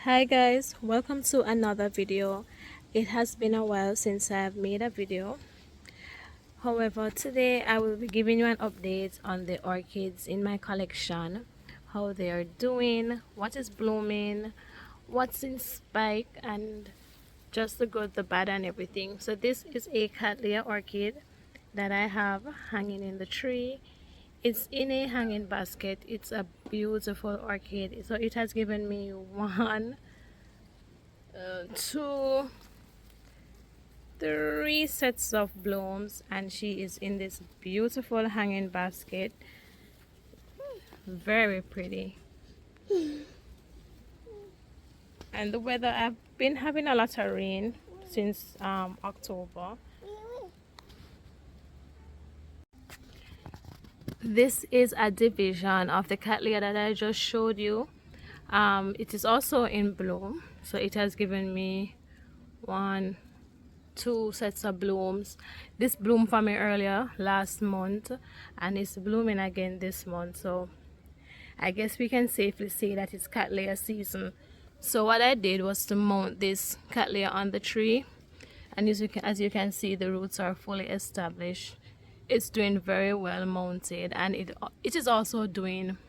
Hi guys, welcome to another video. It has been a while since I've made a video. However, today I will be giving you an update on the orchids in my collection, how they are doing, what is blooming, what's in spike, and just the good, the bad, and everything. So this is a Cattleya orchid that I have hanging in the tree. It's in a hanging basket. It's a beautiful orchid. So it has given me one, two, three sets of blooms, and she is in this beautiful hanging basket. Very pretty. And the weather, I've been having a lot of rain since October. This is a division of the Cattleya that I just showed you. It is also in bloom, so it has given me one, two sets of blooms. This bloomed for me earlier last month, and it's blooming again this month, so I guess we can safely say that it's Cattleya season. So what I did was to mount this Cattleya on the tree, and as you can see, the roots are fully established. It's doing very well mounted, and it is also doing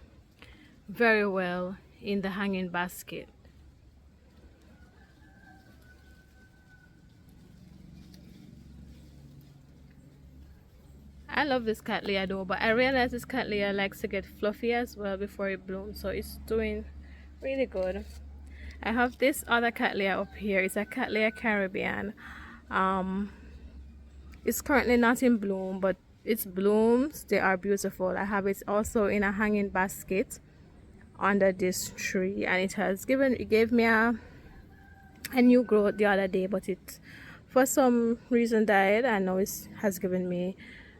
very well in the hanging basket. I love this Cattleya though, but I realize this Cattleya likes to get fluffy as well before it blooms, so it's doing really good. I have this other Cattleya up here. It's a Cattleya Caribbean. It's currently not in bloom, but its blooms, they are beautiful. I have it also in a hanging basket under this tree, and it gave me a new growth the other day, but it for some reason died, and now it has given me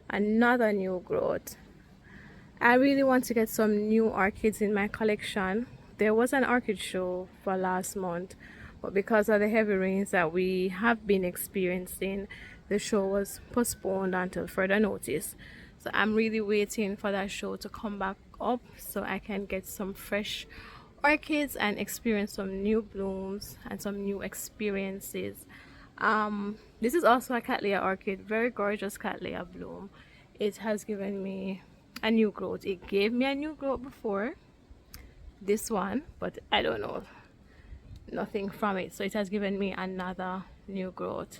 another new growth. I really want to get some new orchids in my collection. There was an orchid show for last month, but because of the heavy rains that we have been experiencing, the show was postponed until further notice. So I'm really waiting for that show to come back up so I can get some fresh orchids and experience some new blooms and some new experiences. This is also a Cattleya orchid, very gorgeous Cattleya bloom. It has given me a new growth. It gave me a new growth before this one, but I don't know, nothing from it, so it has given me another new growth.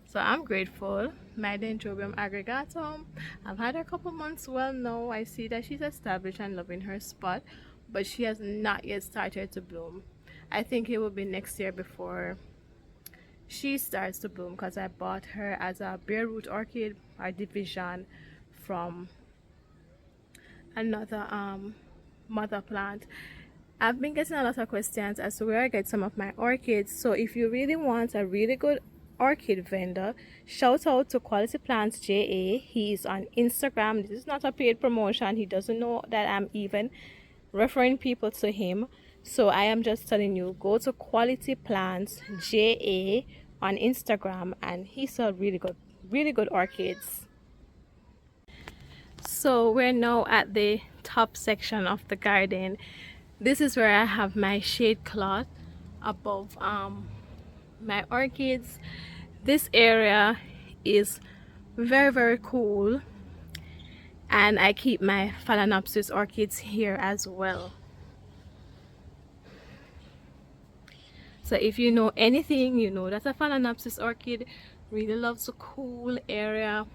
So I'm grateful. My Dendrobium aggregatum, I've had her a couple months. Well, now I see that she's established and loving her spot, but she has not yet started to bloom. I think it will be next year before she starts to bloom, because I bought her as a bare root orchid, or division, from another mother plant. I've been getting a lot of questions as to where I get some of my orchids, so if you really want a really good orchid vendor, shout out to Quality Plants JA. He is on Instagram. This is not a paid promotion. He doesn't know that I'm even referring people to him, so I am just telling you, go to Quality Plants JA on Instagram, and he sells really good orchids. So we're now at the top section of the garden. This is where I have my shade cloth above my orchids. This area is very cool, and I keep my Phalaenopsis orchids here as well. So if you know anything, you know that a Phalaenopsis orchid really loves a cool area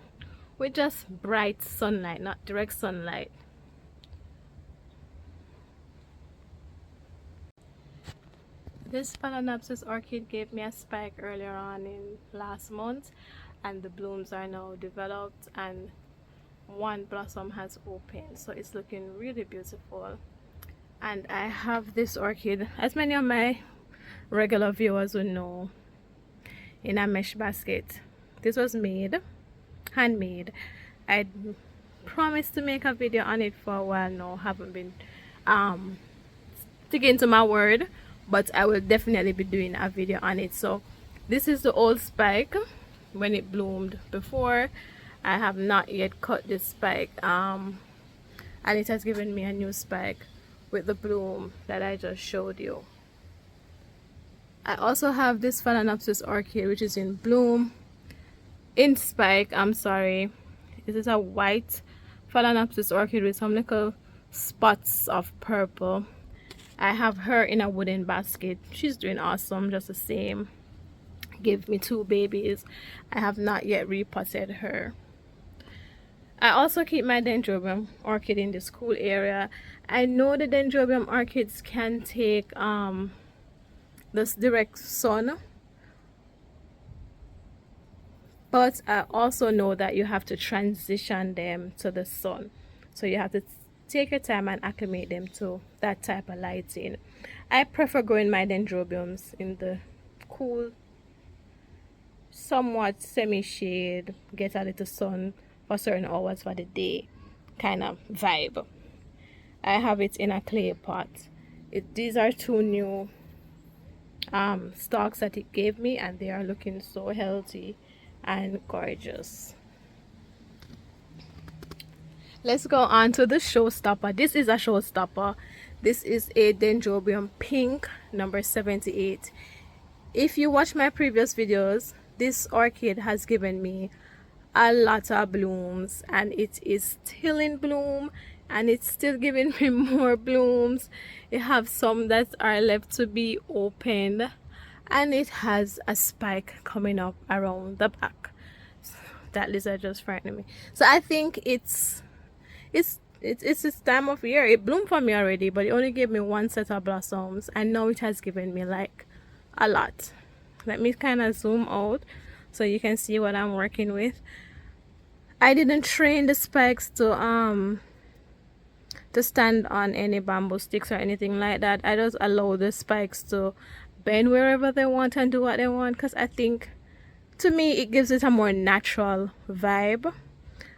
with just bright sunlight, not direct sunlight. This Phalaenopsis orchid gave me a spike earlier on in last month, and the blooms are now developed and one blossom has opened, so it's looking really beautiful. And I have this orchid, as many of my regular viewers will know, in a mesh basket. This was handmade. I promised to make a video on it for a while now. Haven't been sticking to my word, but I will definitely be doing a video on it. So this is the old spike when it bloomed before. I have not yet cut this spike, and it has given me a new spike with the bloom that I just showed you. I also have this Phalaenopsis orchid, which is in bloom, in spike, I'm sorry. This is a white Phalaenopsis orchid with some little spots of purple. I have her in a wooden basket. She's doing awesome, just the same. Gave me 2 babies. I have not yet repotted her. I also keep my dendrobium orchid in this cool area. I know the dendrobium orchids can take this direct sun, but I also know that you have to transition them to the sun, so you have to take your time and acclimate them to that type of lighting. I prefer growing my dendrobiums in the cool, somewhat semi-shade, get a little sun for certain hours for the day kind of vibe. I have it in a clay pot. These are 2 new stalks that it gave me, and they are looking so healthy and gorgeous. Let's go on to the showstopper. This is a showstopper. This is a dendrobium pink number 78. If you watch my previous videos, this orchid has given me a lot of blooms, and it is still in bloom, and it's still giving me more blooms. It have some that are left to be opened, and it has a spike coming up around the back. That lizard just frightened me. So I think it's this time of year. It bloomed for me already, but it only gave me 1 set of blossoms, and now it has given me like a lot. Let me kind of zoom out so you can see what I'm working with. I didn't train the spikes to stand on any bamboo sticks or anything like that. I just allow the spikes to bend wherever they want and do what they want, because I think, to me, it gives it a more natural vibe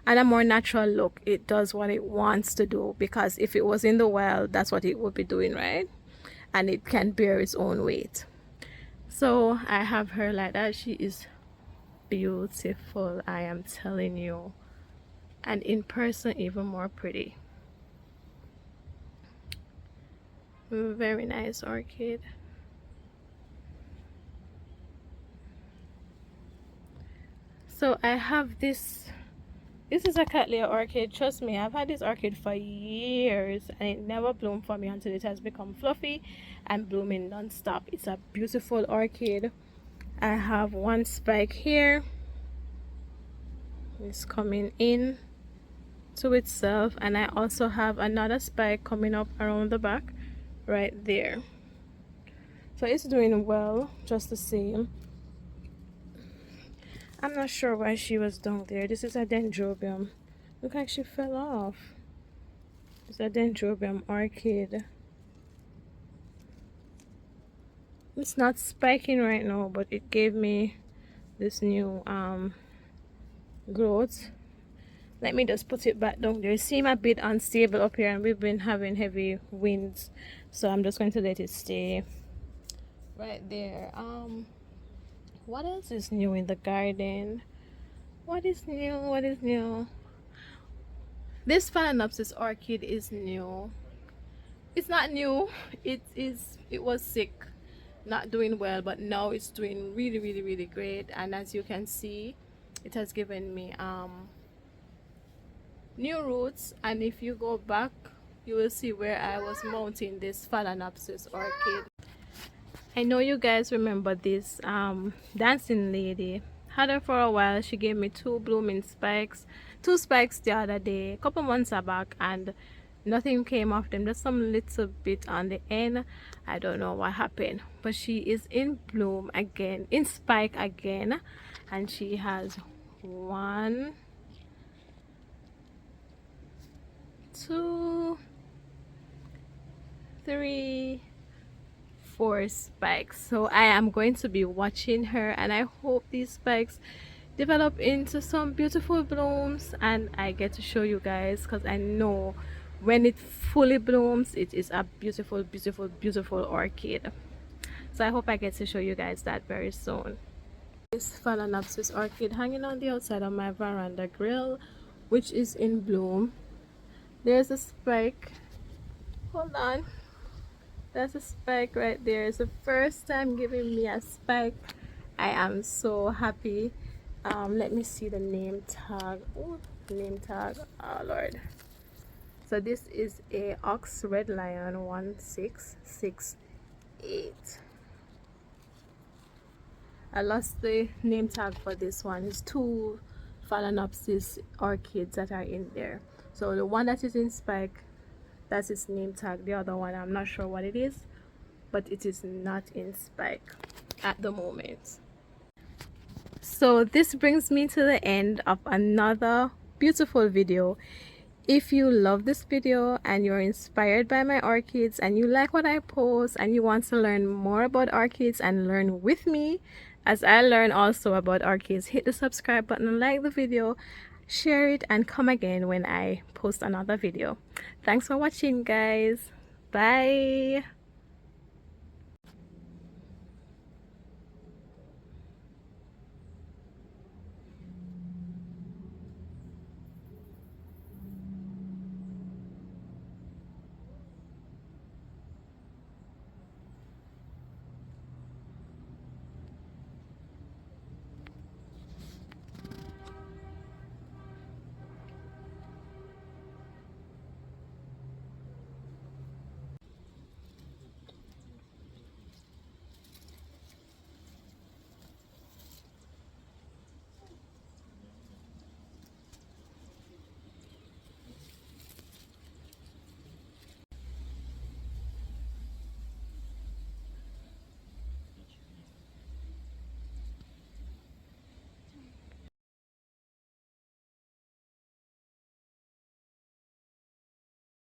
and a more natural look. It does what it wants to do, because if it was in the wild, that's what it would be doing, right? And it can bear its own weight. So I have her like that. She is beautiful, I am telling you, and in person even more pretty. Very nice orchid. So I have this is a Cattleya orchid. Trust me, I've had this orchid for years, and it never bloomed for me until it has become fluffy and blooming non-stop. It's a beautiful orchid. I have 1 spike here. It's coming in to itself, and I also have another spike coming up around the back right there. So it's doing well, just the same. I'm not sure why she was down there. This is a dendrobium. Look like she fell off. It's a dendrobium orchid. It's not spiking right now, but it gave me this new growth. Let me just put it back down there. It seems a bit unstable up here, and we've been having heavy winds, so I'm just going to let it stay right there. What else is new in the garden? What is new? What is new? This Phalaenopsis orchid is new. It's not new. It was sick, not doing well, but now it's doing really great. And as you can see, it has given me new roots. And if you go back, you will see where I was mounting this Phalaenopsis orchid. I know you guys remember this dancing lady. Had her for a while. She gave me 2 blooming spikes, 2 spikes the other day, a couple months back, and nothing came off them, just some little bit on the end. I don't know what happened, but she is in bloom again, in spike again, and she has 1, 2, 3, 4 spikes. So I am going to be watching her, and I hope these spikes develop into some beautiful blooms and I get to show you guys, because I know when it fully blooms, it is a beautiful orchid. So I hope I get to show you guys that very soon. This Phalaenopsis orchid hanging on the outside of my veranda grill, which is in bloom. There's a spike. Hold on. That's a spike right there. It's the first time giving me a spike. I am so happy. Let me see the name tag. Oh, name tag. Oh Lord. So this is a Ox Red Lion 1668. I lost the name tag for this one. It's two Phalaenopsis orchids that are in there. So the one that is in spike, that's its name tag. The other one, I'm not sure what it is, but it is not in spike at the moment. So this brings me to the end of another beautiful video. If you love this video and you're inspired by my orchids and you like what I post and you want to learn more about orchids and learn with me as I learn also about orchids, hit the subscribe button, like the video, share it, and come again when I post another video. Thanks for watching, guys. Bye.